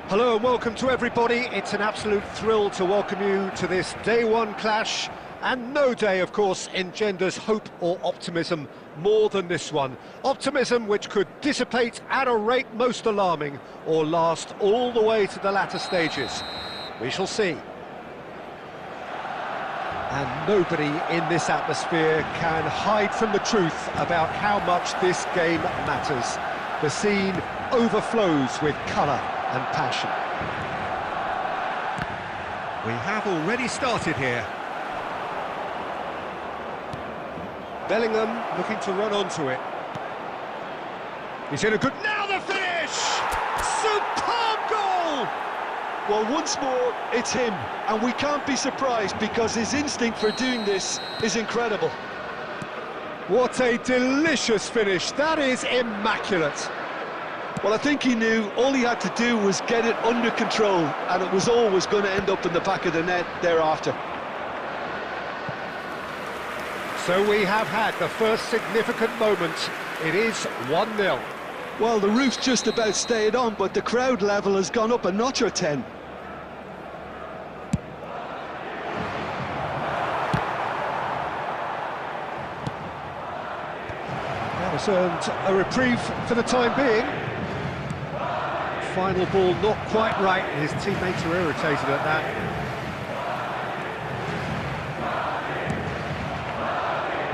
Hello and welcome to everybody. It's an absolute thrill to welcome you to this day one clash, and no day, of course, engenders hope or optimism more than this one. Optimism which could dissipate at a rate most alarming or last all the way to the latter stages. We shall see. And nobody in this atmosphere can hide from the truth about how much this game matters. The scene overflows with colour and passion. We have already started here. Bellingham looking to run onto it. He's in a good... Now the finish! Superb goal! Well, once more, it's him, and we can't be surprised because his instinct for doing this is incredible. What a delicious finish. That is immaculate. Well, I think he knew all he had to do was get it under control, and it was always going to end up in the back of the net thereafter. So we have had the first significant moment. It is 1-0. Well, the roof's just about stayed on, but the crowd level has gone up a notch or 10. That has earned a reprieve for the time being. Final ball not quite right. His teammates are irritated at that.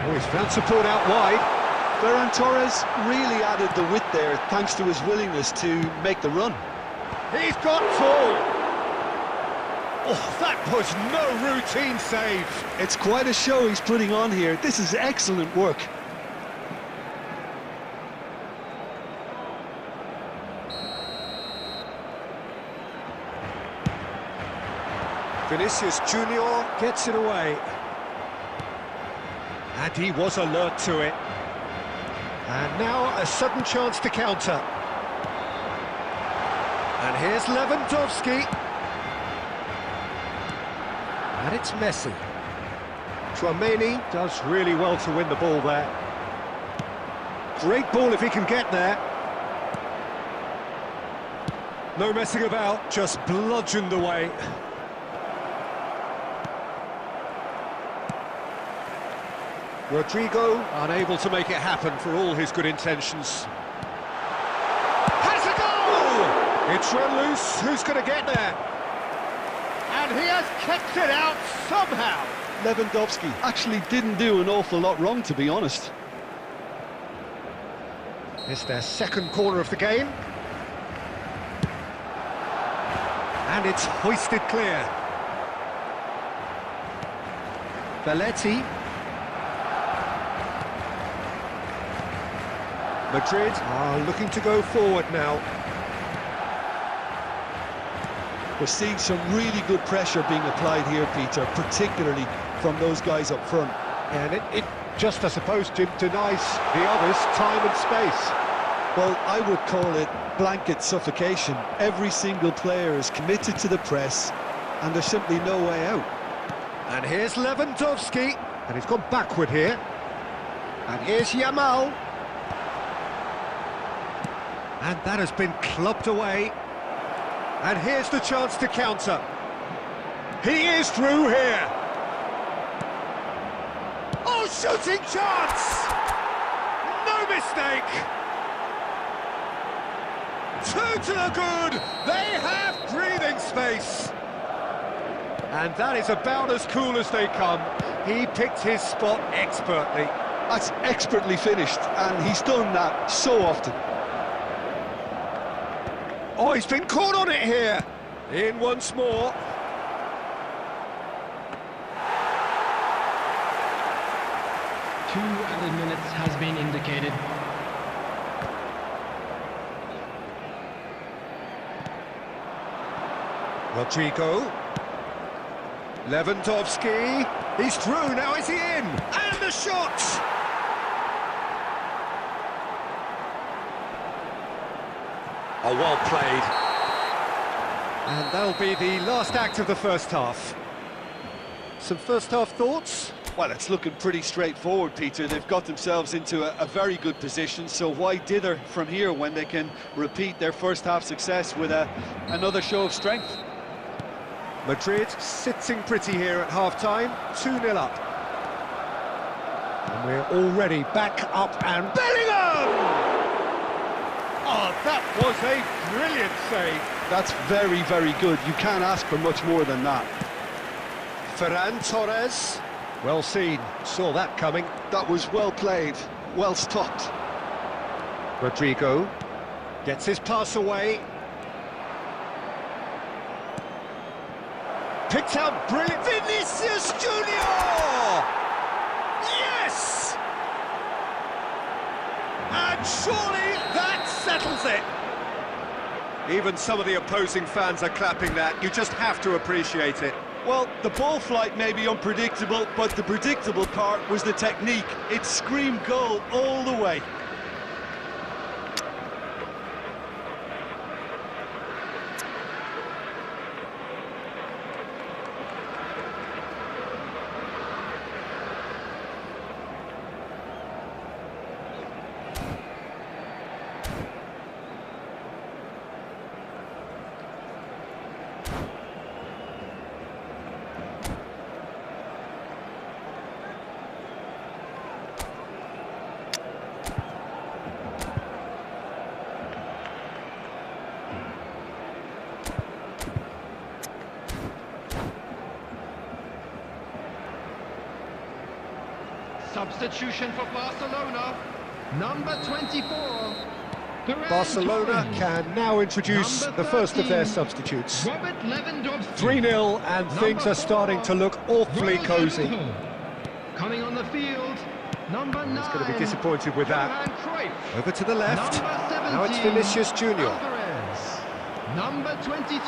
Oh, he's found support out wide. Ferran Torres really added the width there thanks to his willingness to make the run. He's got full. Oh, that was no routine save. It's quite a show he's putting on here. This is excellent work. Vinicius Junior gets it away. And he was alert to it. And now a sudden chance to counter. And here's Lewandowski. And it's Messi. Tchouameni does really well to win the ball there. Great ball if he can get there. No messing about, just bludgeoned away. Rodrigo unable to make it happen for all his good intentions. Has a goal! It's run loose, who's going to get there? And he has kept it out somehow. Lewandowski actually didn't do an awful lot wrong, to be honest. It's their second corner of the game. And it's hoisted clear. Belletti. Madrid are looking to go forward now. We're seeing some really good pressure being applied here, Peter, particularly from those guys up front. And it just, I suppose, Jim, denies the others time and space. Well, I would call it blanket suffocation. Every single player is committed to the press, and there's simply no way out. And here's Lewandowski, and he's gone backward here. And here's Yamal. And that has been clubbed away. And here's the chance to counter. He is through here. Oh, shooting chance! No mistake! Two to the good! They have breathing space! And that is about as cool as they come. He picked his spot expertly. That's expertly finished, and he's done that so often. Oh, he's been caught on it here. In once more. Two added minutes has been indicated. Rodrigo. Lewandowski. He's through, now is he in? And the shot! Oh, well played. And that'll be the last act of the first half. Some first half thoughts? Well, it's looking pretty straightforward, Peter. They've got themselves into a very good position, so why dither from here when they can repeat their first half success with another show of strength? Madrid sitting pretty here at half-time, 2-0 up. And we're already back up and Bellingham! Oh, that was a brilliant save. That's very, very good. You can't ask for much more than that. Ferran Torres, well seen, saw that coming. That was well played, well stopped. Rodrigo gets his pass away. Picked out brilliant. Vinicius Junior! Yes! And surely that settles it. Even some of the opposing fans are clapping that. You just have to appreciate it. Well, the ball flight may be unpredictable, but the predictable part was the technique. It screamed goal all the way. Substitution for Barcelona, number 24. Barcelona can now introduce the first of their substitutes. 3-0 and things are starting to look awfully cosy. Coming on the field, number 9. He's going to be disappointed with that. Over to the left. Now it's Vinicius Junior. Number 23,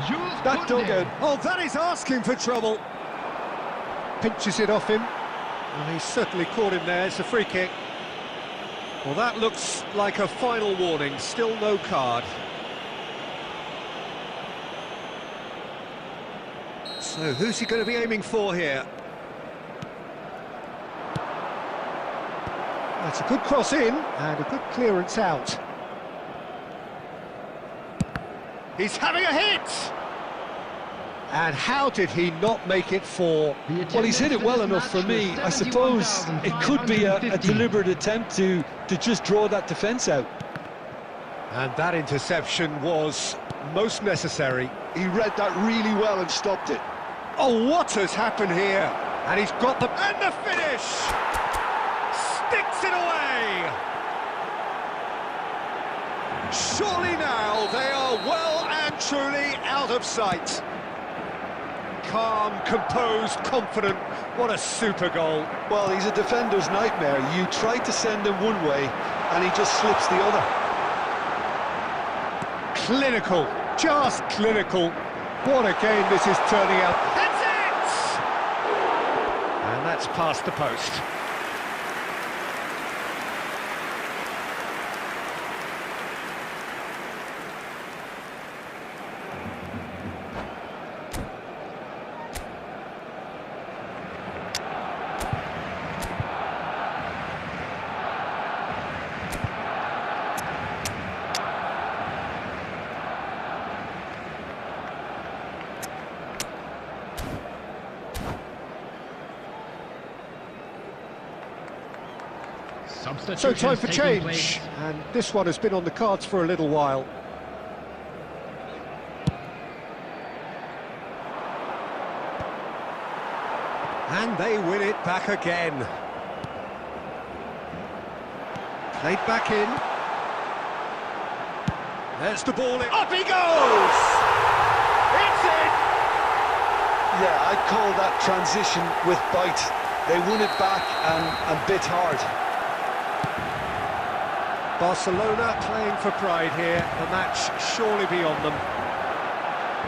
Jules That dugout. Oh, that is asking for trouble. Pinches it off him. Well, he's certainly caught him there. It's a free kick. Well, that looks like a final warning, still no card. So, who's he going to be aiming for here? That's a good cross in, and a good clearance out. He's having a hit! And how did he not make it four? Well, he's hit it well enough for me. I suppose it could be a deliberate attempt to just draw that defence out. And that interception was most necessary. He read that really well and stopped it. Oh, what has happened here? And he's got the... And the finish! Sticks it away! Surely now they are well and truly out of sight. Calm, composed, confident. What a super goal. Well, he's a defender's nightmare. You try to send him one way, and he just slips the other. Clinical, just clinical. What a game this is turning out. That's it! And that's past the post. So time for change, and this one has been on the cards for a little while. And they win it back again. Played back in. There's the ball in. Up he goes! It's in! Yeah, I'd call that transition with bite. They won it back and bit hard. Barcelona playing for pride here, the match surely beyond them.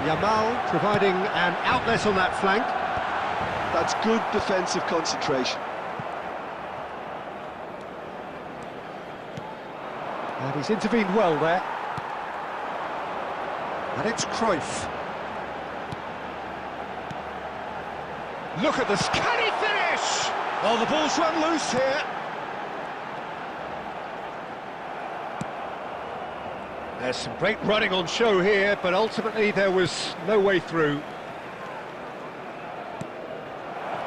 Yamal providing an outlet on that flank. That's good defensive concentration. And he's intervened well there. And it's Cruyff. Look at this, can he finish? Oh, the ball's run loose here. There's some great running on show here, but ultimately there was no way through.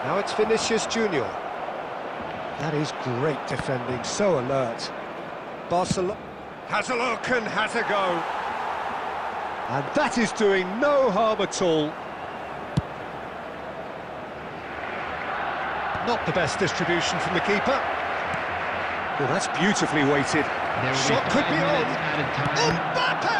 Now it's Vinicius Junior. That is great defending, so alert. Barcelona has a look and has a go. And that is doing no harm at all. Not the best distribution from the keeper. Well, that's beautifully weighted. Shot could be on. Mbappe!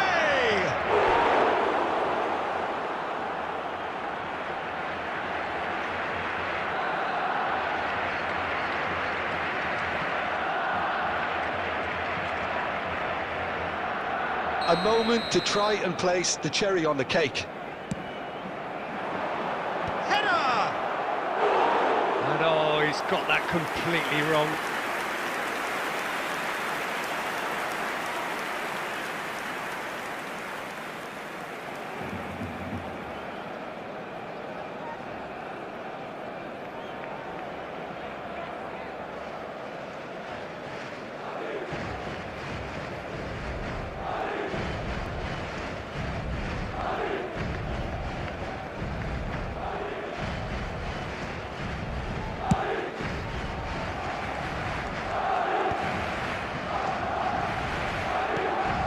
A moment to try and place the cherry on the cake. Header! And oh, he's got that completely wrong.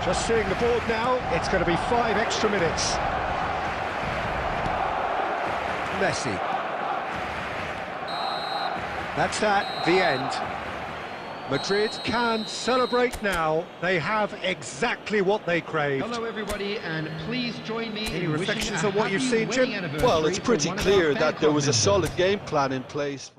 Just seeing the board now, it's going to be 5 extra minutes. Messi. That's that, the end. Madrid can celebrate now. They have exactly what they craved. Hello everybody, and please join me Any in reflections on what you've seen, Jim? Well, it's pretty clear that there was a solid game plan in place.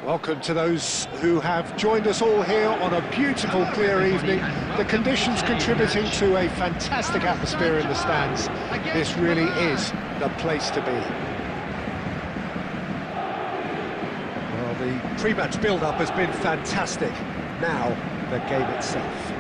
Welcome to those who have joined us all here on a beautiful, clear evening. The conditions contributing to a fantastic atmosphere in the stands. This really is the place to be. Well, the pre-match build-up has been fantastic. Now, the game itself.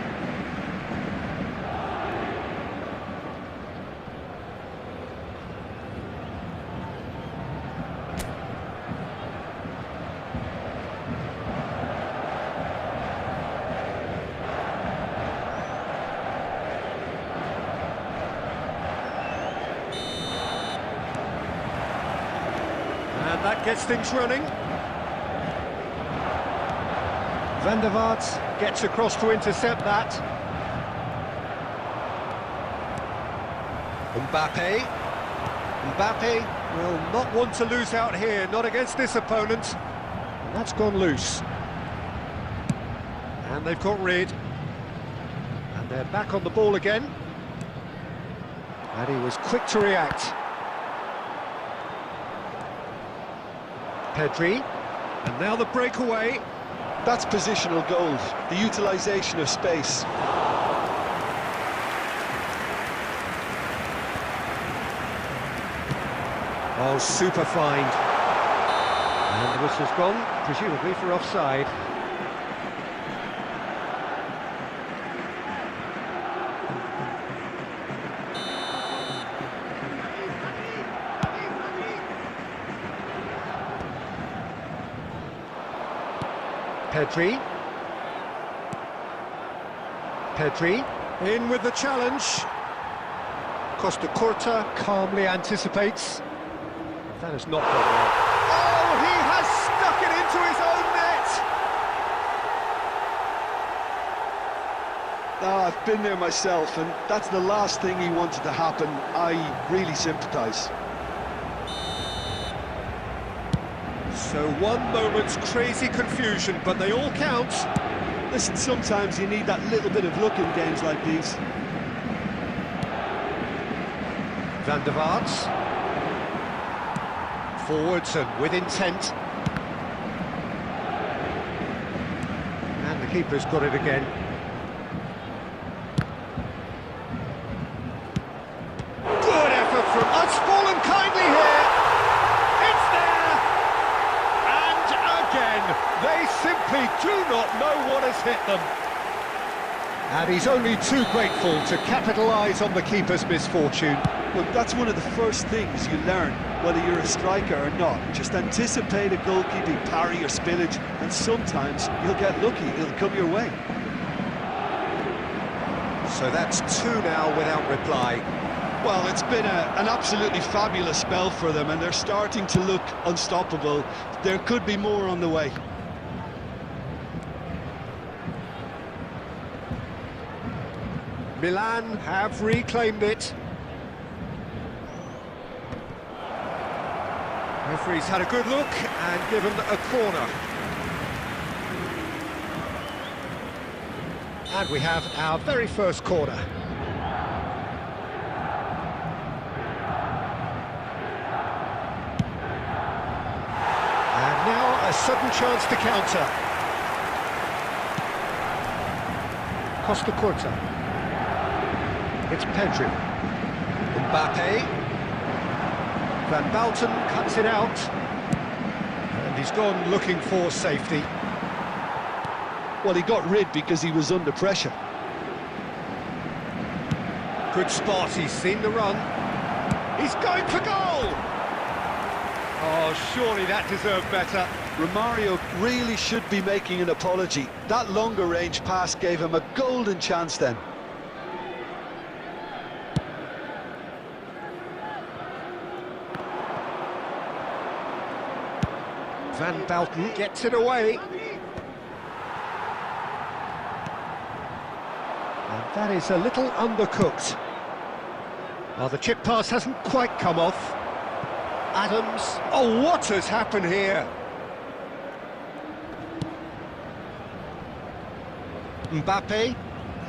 that gets things running. Van der Vaart gets across to intercept that. Mbappe. Mbappe will not want to lose out here, not against this opponent. And that's gone loose. And they've got rid. And they're back on the ball again. And he was quick to react. Pedri. And now the breakaway. That's positional gold, the utilisation of space. Oh, super find. And the whistle's gone, presumably for offside. Pedri. Pedri in with the challenge. Costa Curta calmly anticipates. That has not gone well. Oh, he has stuck it into his own net! Oh, I've been there myself, and that's the last thing he wanted to happen. I really sympathise. So one moment's crazy confusion, but they all count. Listen, sometimes you need that little bit of luck in games like these. Van der Vaart. Forwards and with intent. And the keeper's got it again. Good effort from... It's fallen kindly here! It's there! And again, they simply do not know what has hit them. And he's only too grateful to capitalise on the keeper's misfortune. Well, that's one of the first things you learn, whether you're a striker or not. Just anticipate a goalkeeping parry or spillage, and sometimes you'll get lucky, it'll come your way. So that's two now without reply. Well, it's been an absolutely fabulous spell for them, and they're starting to look unstoppable. There could be more on the way. Milan have reclaimed it. Referee's had a good look and given a corner. And we have our very first corner. And now a sudden chance to counter. Costa Curta. It's Pedri. Mbappe. Van Balten cuts it out, and he's gone looking for safety. Well, he got rid because he was under pressure. Good spot, he's seen the run. He's going for goal! Oh, surely that deserved better. Romario really should be making an apology. That longer range pass gave him a golden chance then. Van Balten gets it away. And that is a little undercooked. Well, the chip pass hasn't quite come off. Adams. Oh, what has happened here? Mbappe.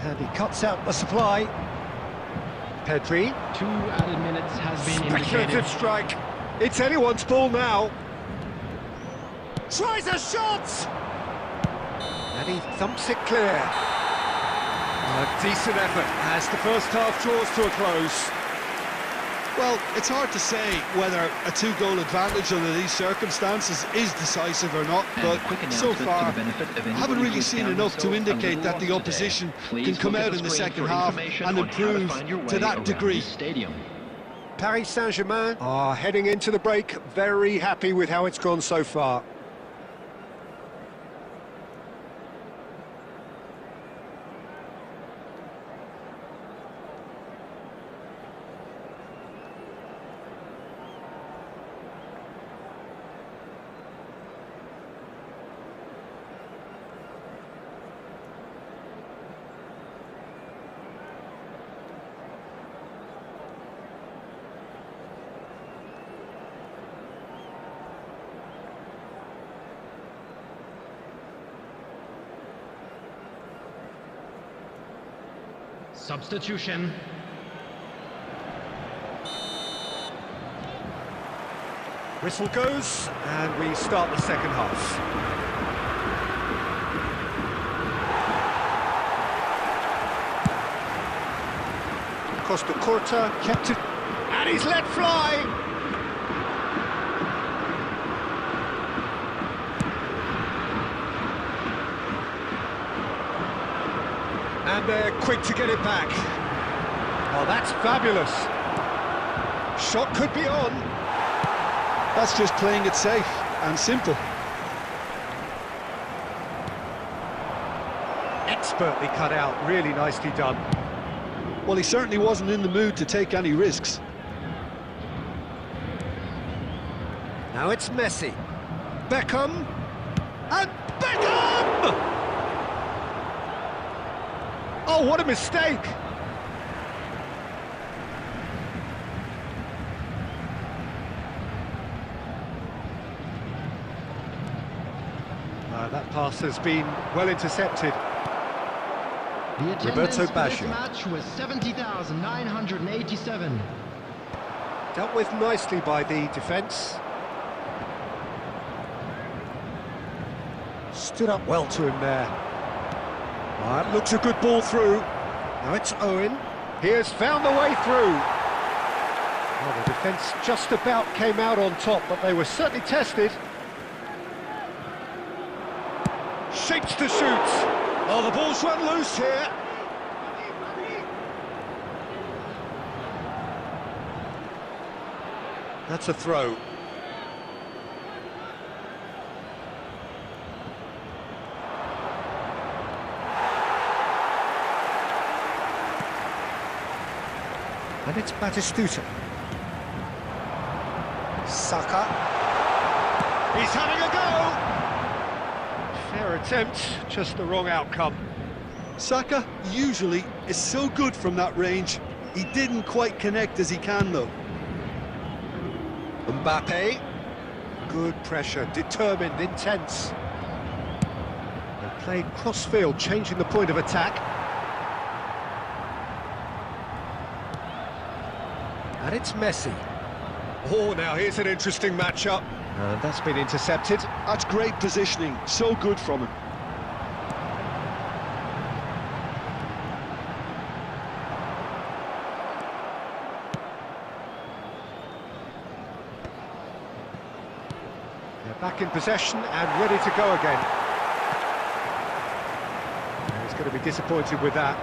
And he cuts out the supply. Pedri. 2 added minutes has been indicated. Speculative strike. It's anyone's ball now. Tries a shot! And he thumps it clear. A decent effort as the first half draws to a close. Well, it's hard to say whether a 2-goal advantage under these circumstances is decisive or not, but so far I haven't really seen enough to indicate that the opposition can come out in the second half and improve to that degree. Paris Saint-Germain are heading into the break very happy with how it's gone so far. Substitution. Whistle goes, and we start the second half. Costa Curta kept it, and he's let fly. And they're quick to get it back. Oh, that's fabulous. Shot could be on. That's just playing it safe and simple. Expertly cut out, really nicely done. Well, he certainly wasn't in the mood to take any risks. Now it's Messi. Beckham. And Beckham! Oh, what a mistake! That pass has been well intercepted. The attendance for this match was 70,987. Dealt with nicely by the defence. Stood up well to him there. That looks a good ball through. Now it's Owen. He has found the way through. Well, the defence just about came out on top, but they were certainly tested. Shapes to shoot. Oh, the ball's run loose here. That's a throw. And it's Batistuta. Saka. He's having a go. Fair attempt, just the wrong outcome. Saka usually is so good from that range. He didn't quite connect as he can, though. Mbappe. Good pressure, determined, intense. They played cross-field, changing the point of attack. And it's Messi. Oh, now here's an interesting matchup. And that's been intercepted. That's great positioning, so good from him. They're back in possession and ready to go again. And he's going to be disappointed with that.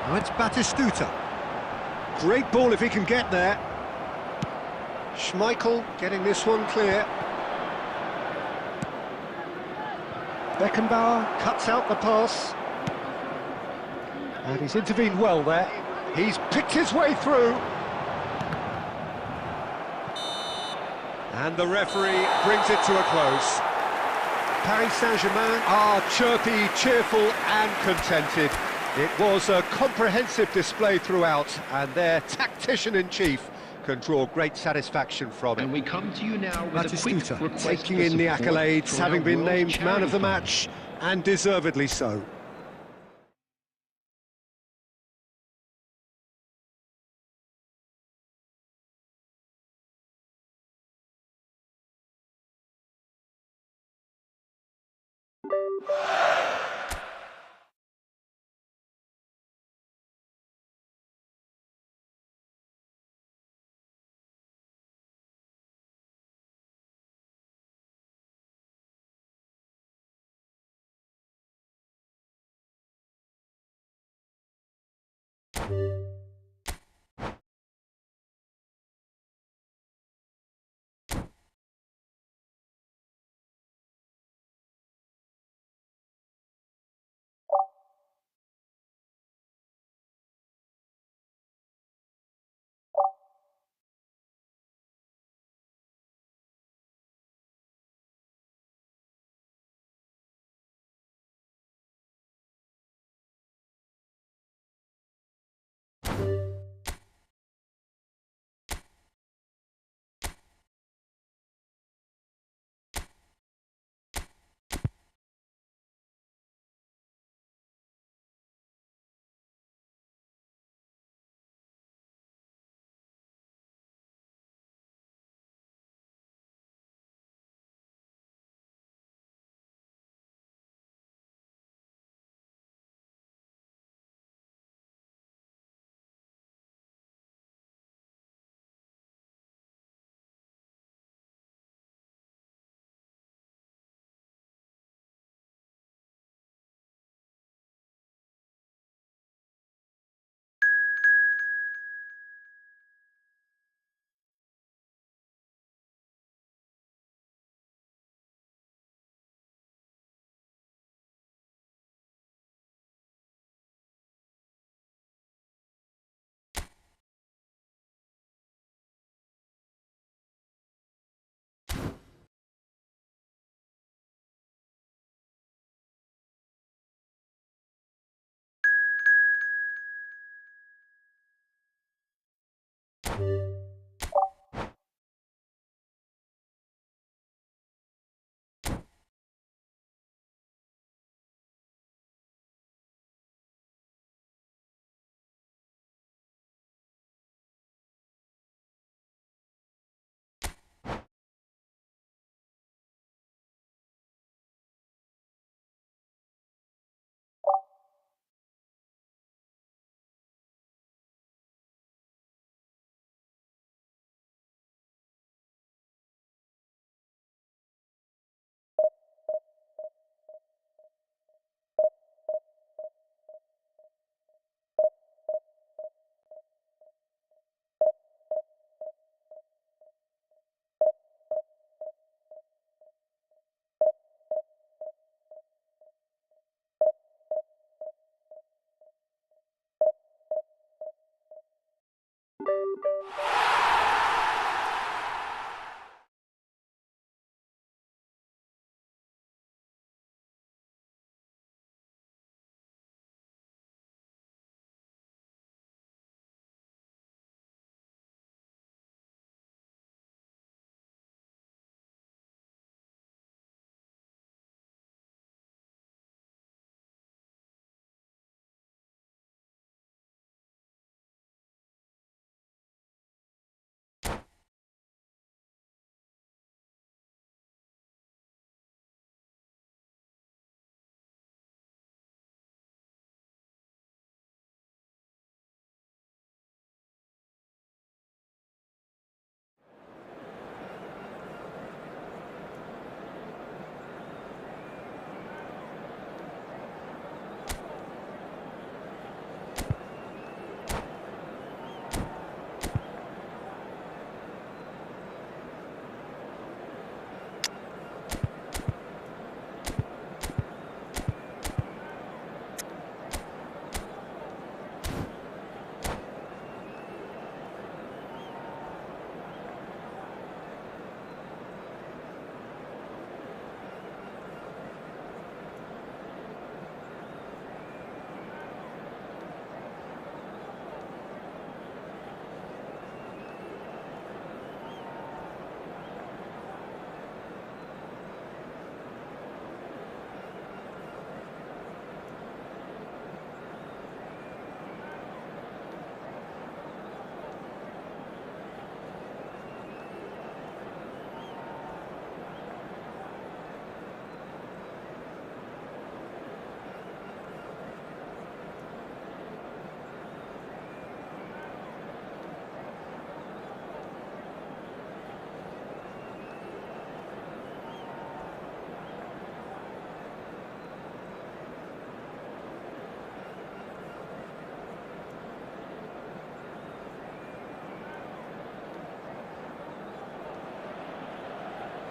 Now it's Batistuta. Great ball if he can get there. Schmeichel getting this one clear. Beckenbauer cuts out the pass. And he's intervened well there. He's picked his way through. And the referee brings it to a close. Paris Saint-Germain are chirpy, cheerful and contented. It was a comprehensive display throughout, and their tactician-in-chief can draw great satisfaction from it. And we come to you now with a quick request taking in the accolades, having been named man of the match, and deservedly so.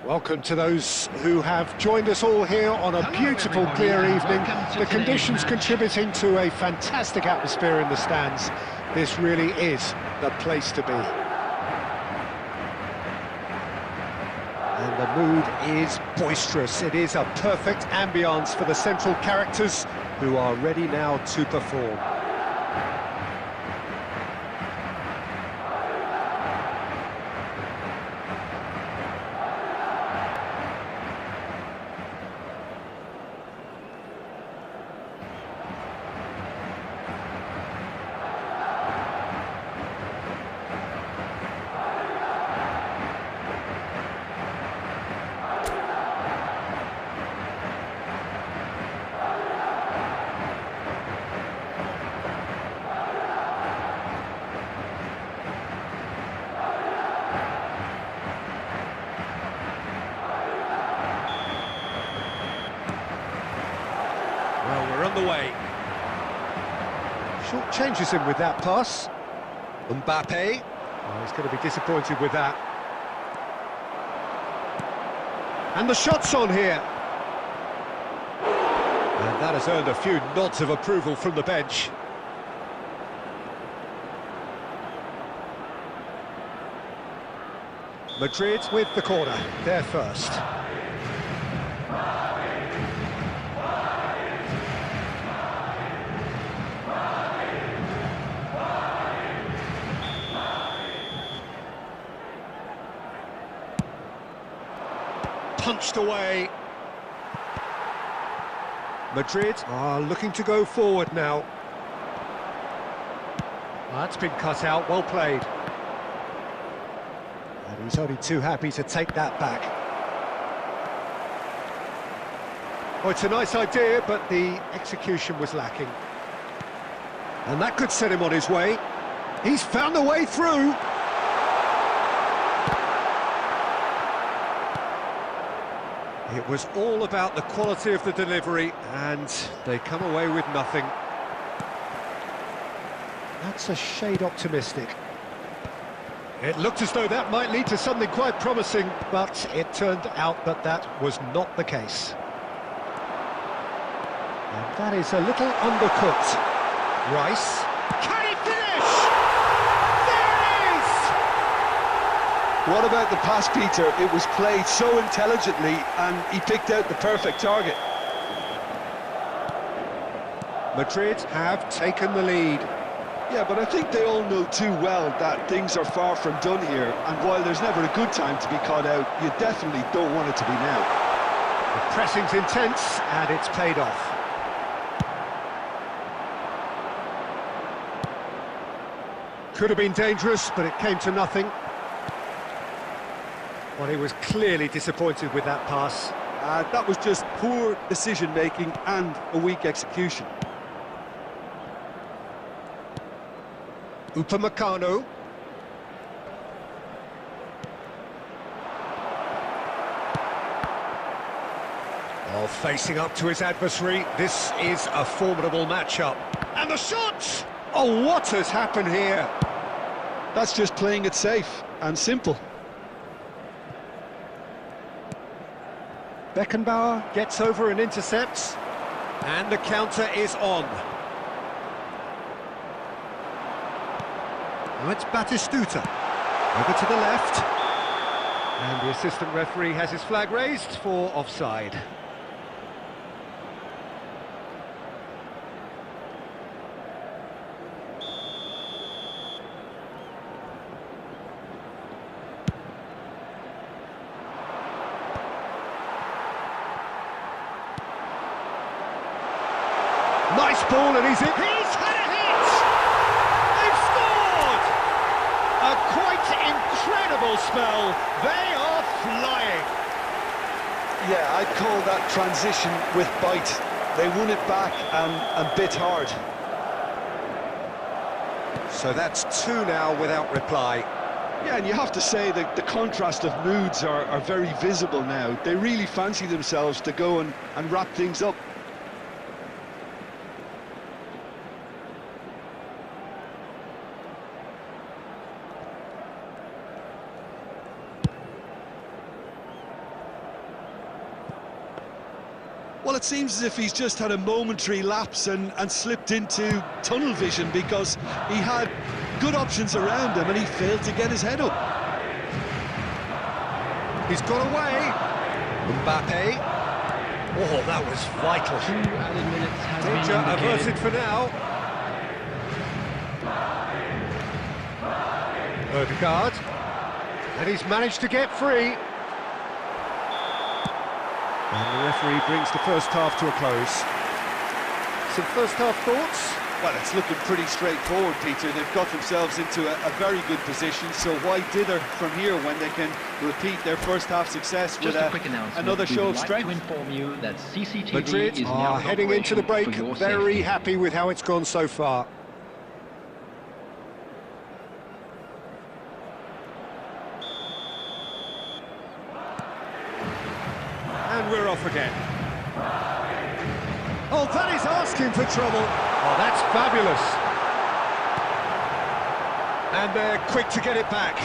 Welcome to those who have joined us all here on a beautiful, clear evening. The conditions contributing to a fantastic atmosphere in the stands. This really is the place to be. And the mood is boisterous. It is a perfect ambience for the central characters who are ready now to perform. Way. Short changes him with that pass. Mbappe. Oh, he's going to be disappointed with that. And the shot's on here. And that has earned a few nods of approval from the bench. Madrid with the corner, they're first. punched away. Madrid are looking to go forward now. That's been cut out, well played. And he's only too happy to take that back. Oh, it's a nice idea, but the execution was lacking. And that could set him on his way. He's found the way through. It was all about the quality of the delivery, and they come away with nothing. That's a shade optimistic. It looked as though that might lead to something quite promising, but it turned out that that was not the case. And that is a little undercooked. Rice. Can he finish? There it is! What about the pass, Peter? It was played so intelligently and he picked out the perfect target. Madrid have taken the lead. Yeah, but I think they all know too well that things are far from done here, and while there's never a good time to be caught out, you definitely don't want it to be now. The pressing's intense and it's paid off. Could have been dangerous, but it came to nothing. Well, he was clearly disappointed with that pass. That was just poor decision-making and a weak execution. Upamecano. Oh, facing up to his adversary. This is a formidable matchup. And the shot! Oh, what has happened here? That's just playing it safe and simple. Beckenbauer gets over and intercepts. And the counter is on. Now it's Batistuta. Over to the left. And the assistant referee has his flag raised for offside. Nice ball, and he's in. He's had a hit! They've scored! A quite incredible spell. They are flying. Yeah, I'd call that transition with bite. They won it back and bit hard. So that's two now without reply. Yeah, and you have to say that the contrast of moods are very visible now. They really fancy themselves to go and wrap things up. Well, it seems as if he's just had a momentary lapse and slipped into tunnel vision, because he had good options around him and he failed to get his head up. He's got away. Mbappe. Oh, that was vital. 2 added minutes has Danger been indicated. averted for now. Odegaard. And he's managed to get free. And the referee brings the first half to a close. Some first half thoughts? Well, it's looking pretty straightforward, Peter. They've got themselves into a very good position, so why dither from here when they can repeat their first half success with another show of strength? To inform you that CCTV Madrid is now are in heading into the break operation for your very safety. happy with how it's gone so far. And we're off again. Oh, that is asking for trouble. Oh, that's fabulous. And they're quick to get it back.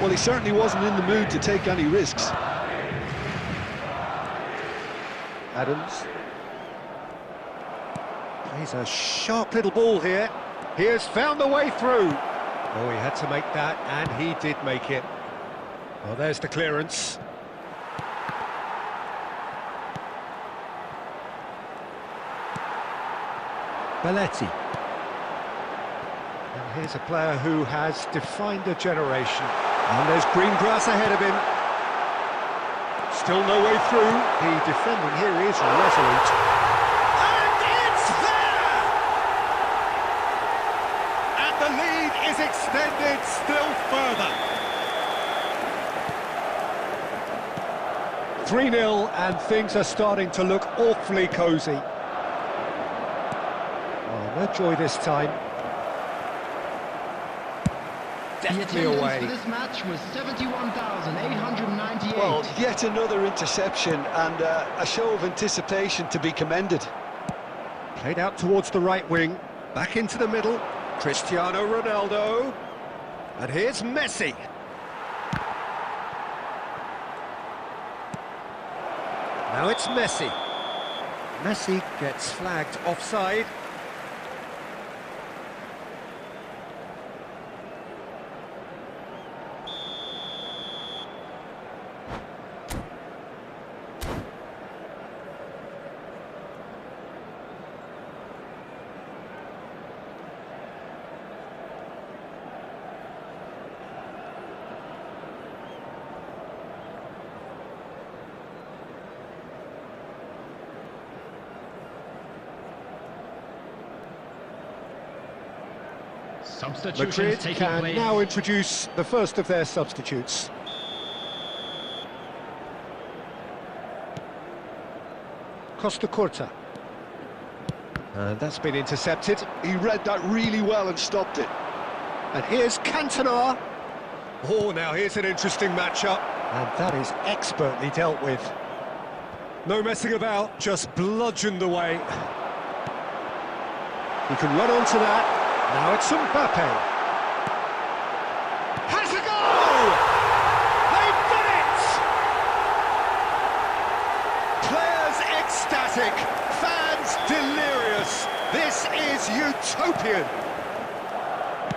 Well, he certainly wasn't in the mood to take any risks. Adams. He's a sharp little ball here. He has found the way through. Oh, he had to make that, and he did make it. Well, there's the clearance. Belletti. And here's a player who has defined a generation. And there's green grass ahead of him. Still no way through. The defending here is resolute. And it's there! And the lead is extended still further. 3-0, and things are starting to look awfully cosy. Oh, no joy this time. Definitely away. For this match was 71,898. Well, yet another interception and a show of anticipation to be commended. Played out towards the right wing, back into the middle. Cristiano Ronaldo. And here's Messi. Now it's Messi. Messi gets flagged offside. Madrid can now introduce the first of their substitutes. Costa Curta. And that's been intercepted. He read that really well and stopped it. And here's Cantona. Oh, now here's an interesting matchup. And that is expertly dealt with. No messing about, just bludgeoned away. He can run onto that. Now it's Mbappe. Has a goal! They've done it! Players ecstatic, fans delirious. This is utopian.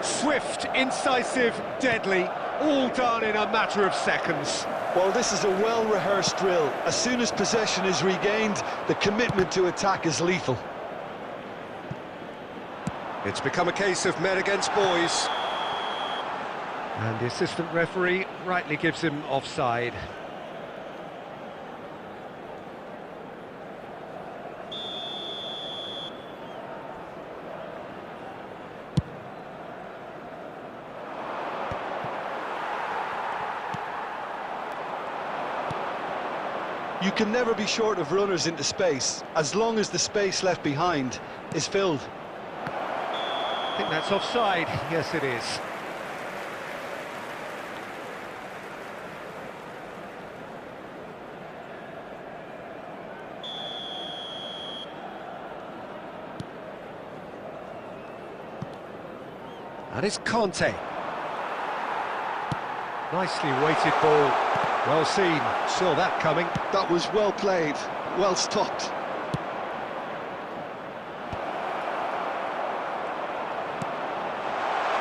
Swift, incisive, deadly, all done in a matter of seconds. Well, this is a well-rehearsed drill. As soon as possession is regained, the commitment to attack is lethal. It's become a case of men against boys. And the assistant referee rightly gives him offside. You can never be short of runners into space, as long as the space left behind is filled. I think that's offside. Yes, it is. And it's Conte. Nicely weighted ball. Well seen. Saw that coming. That was well played, well stopped.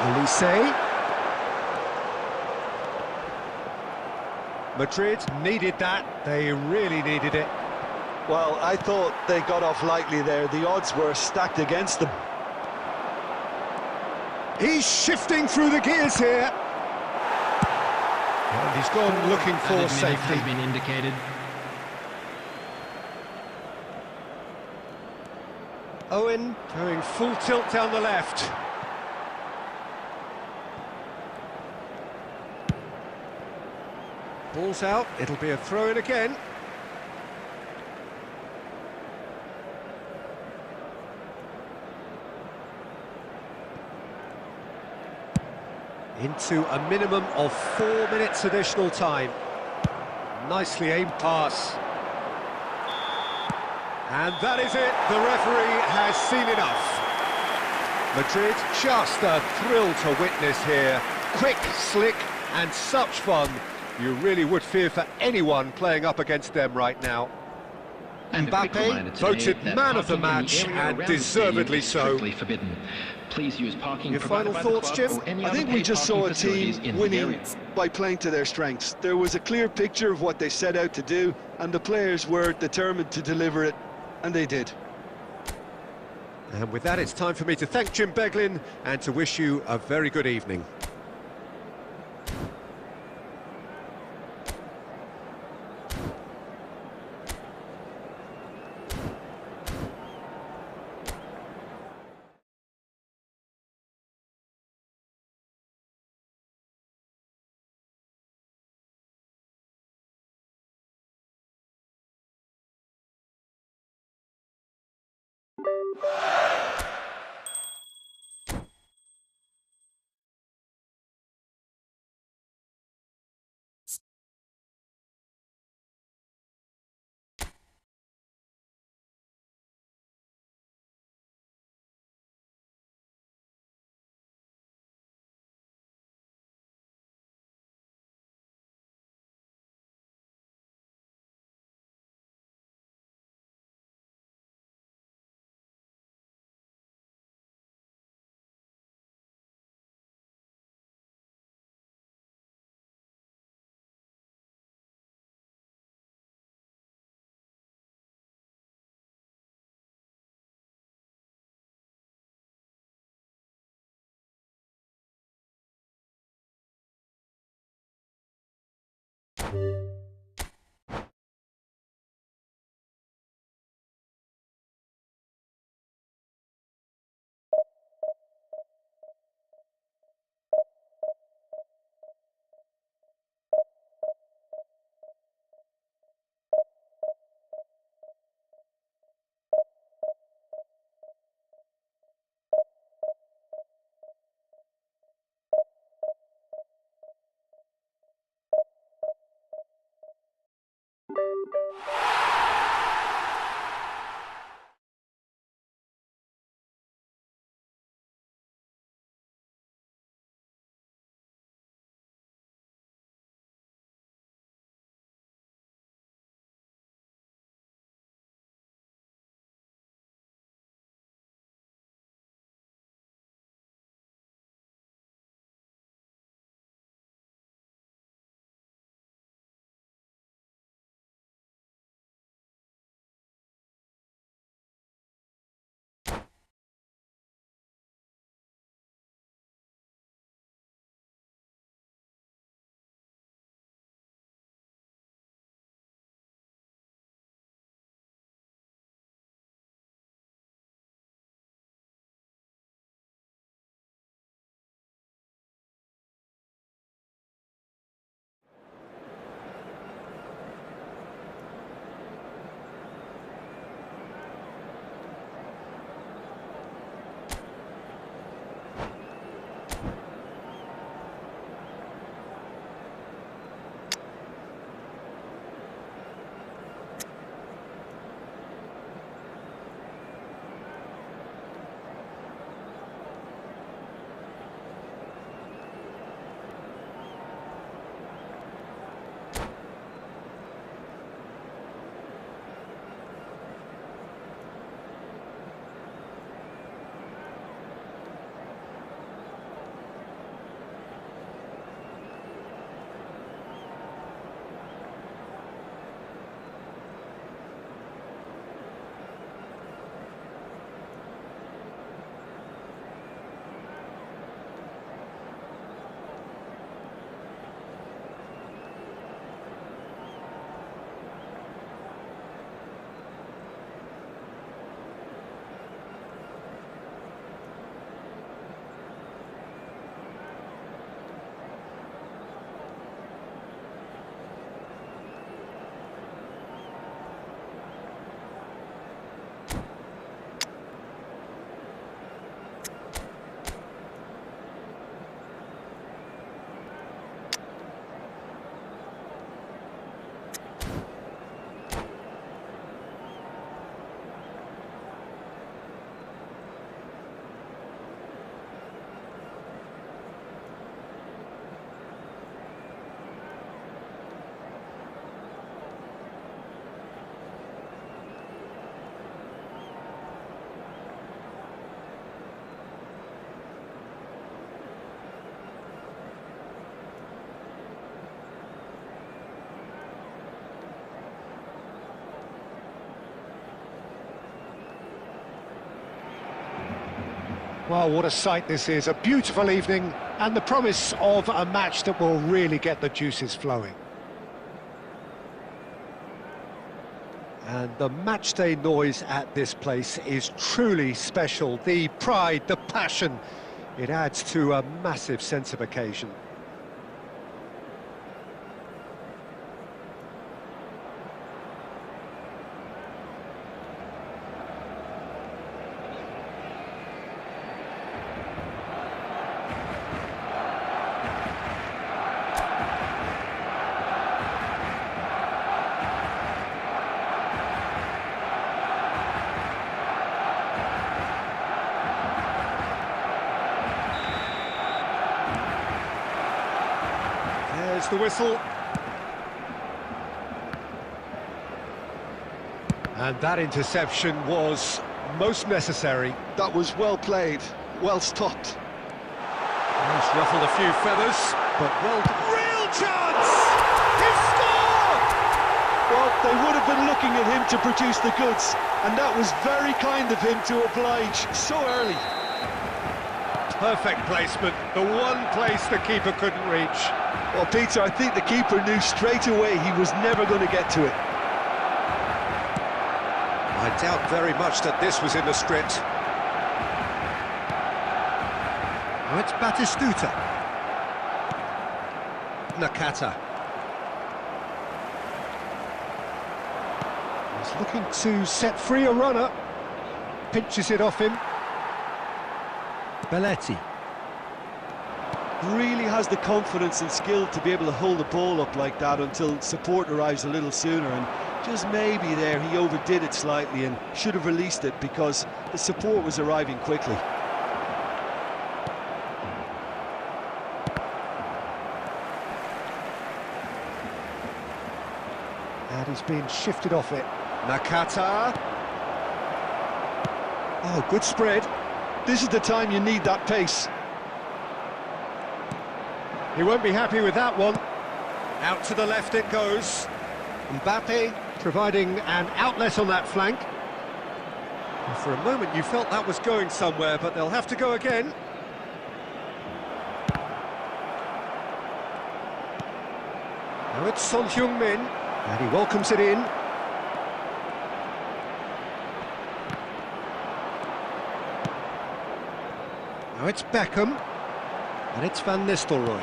Olise. Madrid needed that. They really needed it. Well, I thought they got off lightly there. The odds were stacked against them. He's shifting through the gears here. And he's gone looking for safety. Has been indicated. Owen going full tilt down the left. Ball's out, it'll be a throw-in again. Into a minimum of 4 minutes additional time. Nicely aimed pass. And that is it, the referee has seen enough. Madrid, just a thrill to witness here. Quick, slick, and such fun. You really would fear for anyone playing up against them right now. Mbappe voted man of the match, and deservedly so. Please use parking. Your final thoughts, Jim? I think we just saw a team winning by playing to their strengths. There was a clear picture of what they set out to do, and the players were determined to deliver it, and they did. And with that, it's time for me to thank Jim Beglin and to wish you a very good evening. Well, what a sight this is, a beautiful evening and the promise of a match that will really get the juices flowing. And the matchday noise at this place is truly special. The pride, the passion, it adds to a massive sense of occasion. There's the whistle. And that interception was most necessary. That was well played, well stopped. He's ruffled a few feathers, but well... Real chance! He scored! Well, they would have been looking at him to produce the goods, and that was very kind of him to oblige so early. Perfect placement, the one place the keeper couldn't reach. Well, Peter, I think the keeper knew straight away he was never going to get to it. I doubt very much that this was in the script. Now it's Batistuta. Nakata. He's looking to set free a runner. Pinches it off him. Belletti. Really has the confidence and skill to be able to hold the ball up like that until support arrives a little sooner, and just maybe there he overdid it slightly and should have released it because the support was arriving quickly. And he's being shifted off it. Nakata. Oh, good spread. This is the time you need that pace. He won't be happy with that one. Out to the left it goes. Mbappe providing an outlet on that flank. And for a moment you felt that was going somewhere, but they'll have to go again. Now it's Son Heung-min, and he welcomes it in. Now it's Beckham, and it's Van Nistelrooy.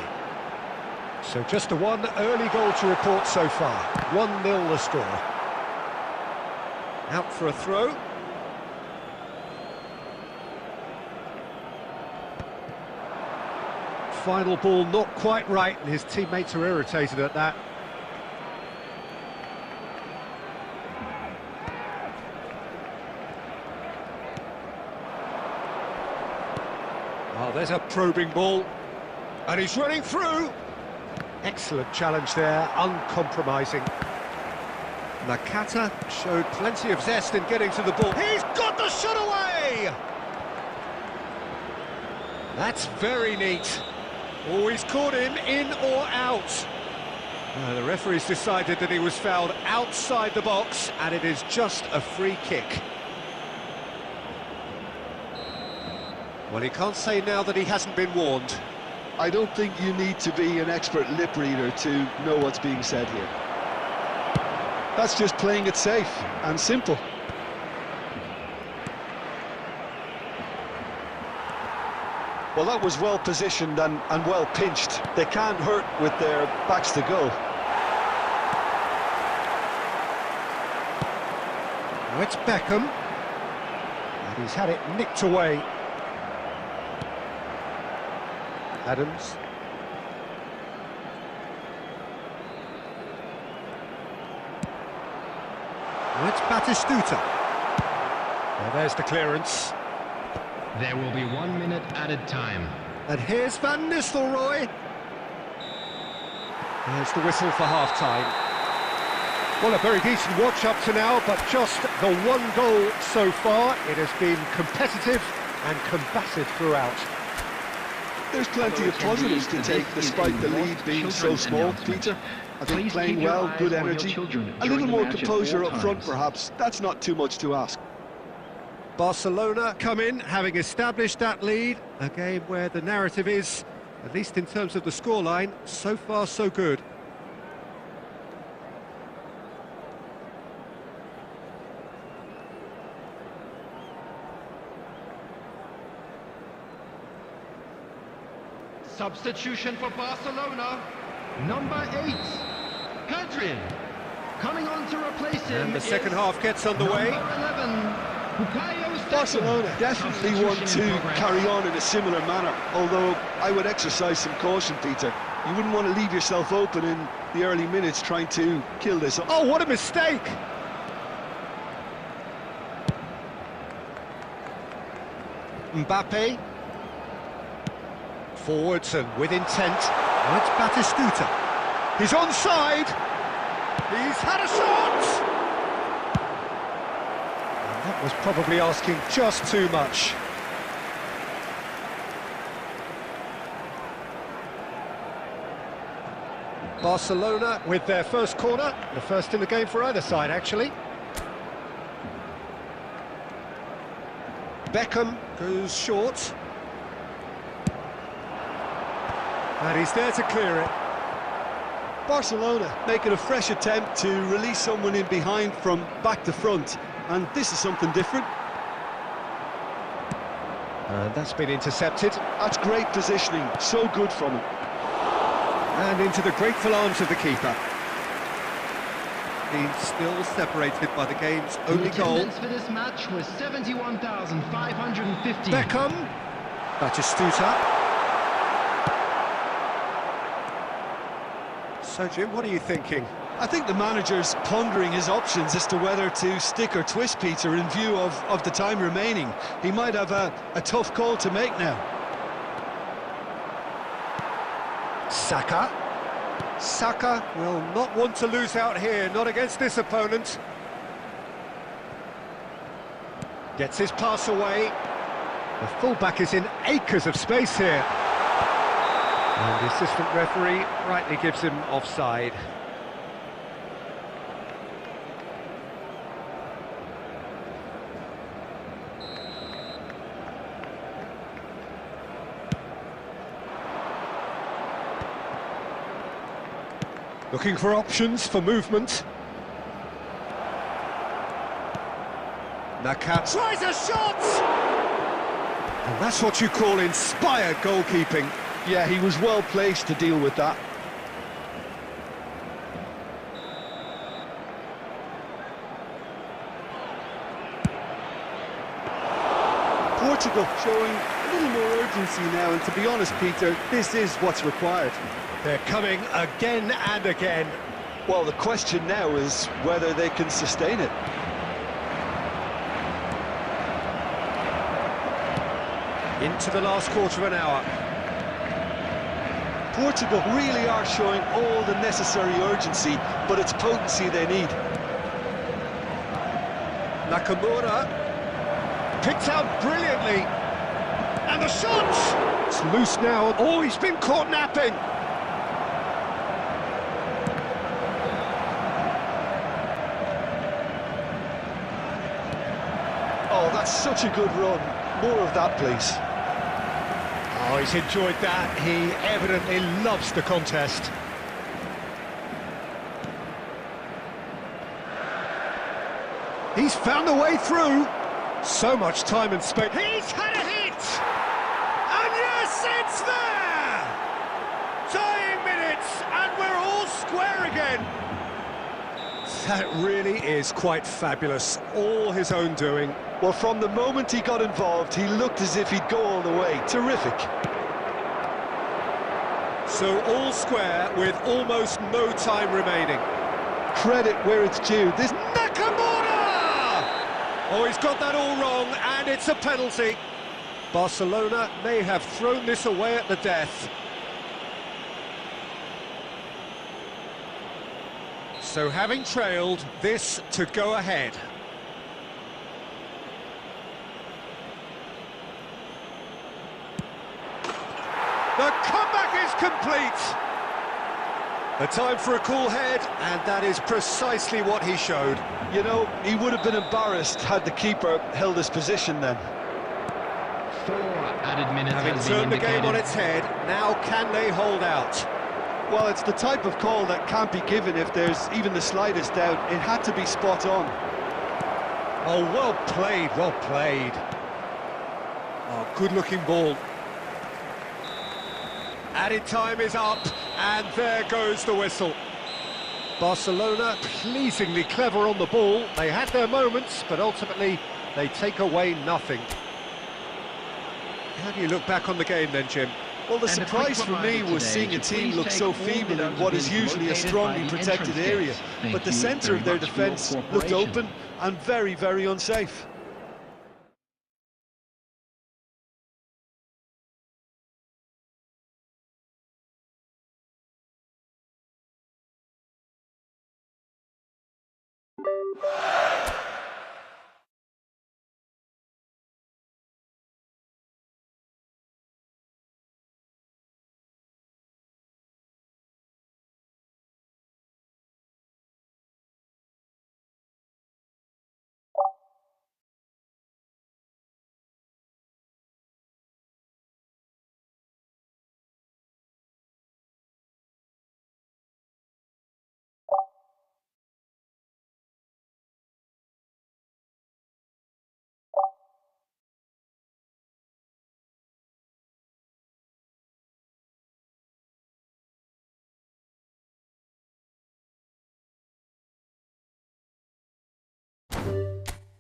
So just a one early goal to report so far. 1-0 the score. Out for a throw. Final ball not quite right, and his teammates are irritated at that. Oh, there's a probing ball, and he's running through. Excellent challenge there, uncompromising. Nakata showed plenty of zest in getting to the ball. He's got the shot away! That's very neat. Always caught him in or out. The referee's decided that he was fouled outside the box, and it is just a free kick. Well, he can't say now that he hasn't been warned. I don't think you need to be an expert lip reader to know what's being said here. That's just playing it safe and simple. Well, that was well positioned and well pinched. They can't hurt with their backs to goal. Now it's Beckham, and he's had it nicked away. Adams. Now it's Batistuta. Well, there's the clearance. There will be 1 minute added time. And here's Van Nistelrooy. There's the whistle for half-time. Well, a very decent watch up to now, but just the one goal so far. It has been competitive and combative throughout. There's plenty of positives to take despite the lead being so small, Peter. I think playing well, good energy, a little more composure up front perhaps. That's not too much to ask. Barcelona come in, having established that lead. A game where the narrative is, at least in terms of the scoreline, so far so good. Substitution for Barcelona, number 8, Pedri. Coming on to replace him. And the second half gets underway. Number 11, Bukayo Barcelona definitely want to carry on in a similar manner, although I would exercise some caution, Peter. You wouldn't want to leave yourself open in the early minutes trying to kill this. Oh, what a mistake! Mbappe. Forwards and with intent. Now it's Batistuta. He's onside. He's had a shot. And that was probably asking just too much. Barcelona with their first corner, the first in the game for either side, actually. Beckham goes short. And he's there to clear it. Barcelona making a fresh attempt to release someone in behind from back to front, and this is something different. And that's been intercepted. That's great positioning, so good from him. And into the grateful arms of the keeper. He's still separated by the game's only goal. The attendance for this match was 71,550. Beckham. Batistuta. So, Jim, what are you thinking? I think the manager's pondering his options as to whether to stick or twist Peter in view of the time remaining. He might have a tough call to make now. Saka. Saka will not want to lose out here, not against this opponent. Gets his pass away. The fullback is in acres of space here. And the assistant referee rightly gives him offside. Looking for options for movement. Naka tries a shot! And that's what you call inspired goalkeeping. Yeah, he was well placed to deal with that. Portugal showing a little more urgency now, and to be honest, Peter, this is what's required. They're coming again and again. Well, the question now is whether they can sustain it. Into the last quarter of an hour. Portugal really are showing all the necessary urgency, but it's potency they need. Nakamura picked out brilliantly. And the shot! It's loose now. Oh, he's been caught napping. Oh, that's such a good run. More of that, please. Oh, he's enjoyed that. He evidently loves the contest. He's found a way through. So much time and space. He's had a hit! And yes, it's there! Dying minutes, and we're all square again. That really is quite fabulous. All his own doing. Well, from the moment he got involved, he looked as if he'd go all the way. Terrific. So all square with almost no time remaining. Credit where it's due. This Nakamura! Oh, he's got that all wrong, and it's a penalty. Barcelona may have thrown this away at the death. So having trailed, this to go ahead. The comeback is complete. A time for a cool head, and that is precisely what he showed. You know, he would have been embarrassed had the keeper held his position then. 4 added minutes. Having turned the game on its head, now can they hold out? Well, it's the type of call that can't be given if there's even the slightest doubt. It had to be spot on. Oh, well played, well played. Oh, good-looking ball. Added time is up, and there goes the whistle. Barcelona pleasingly clever on the ball. They had their moments, but ultimately they take away nothing. How do you look back on the game then, Jim? Well, the surprise for me was seeing a team look so feeble in what is usually a strongly protected area. But the centre of their defence looked open and very, very unsafe.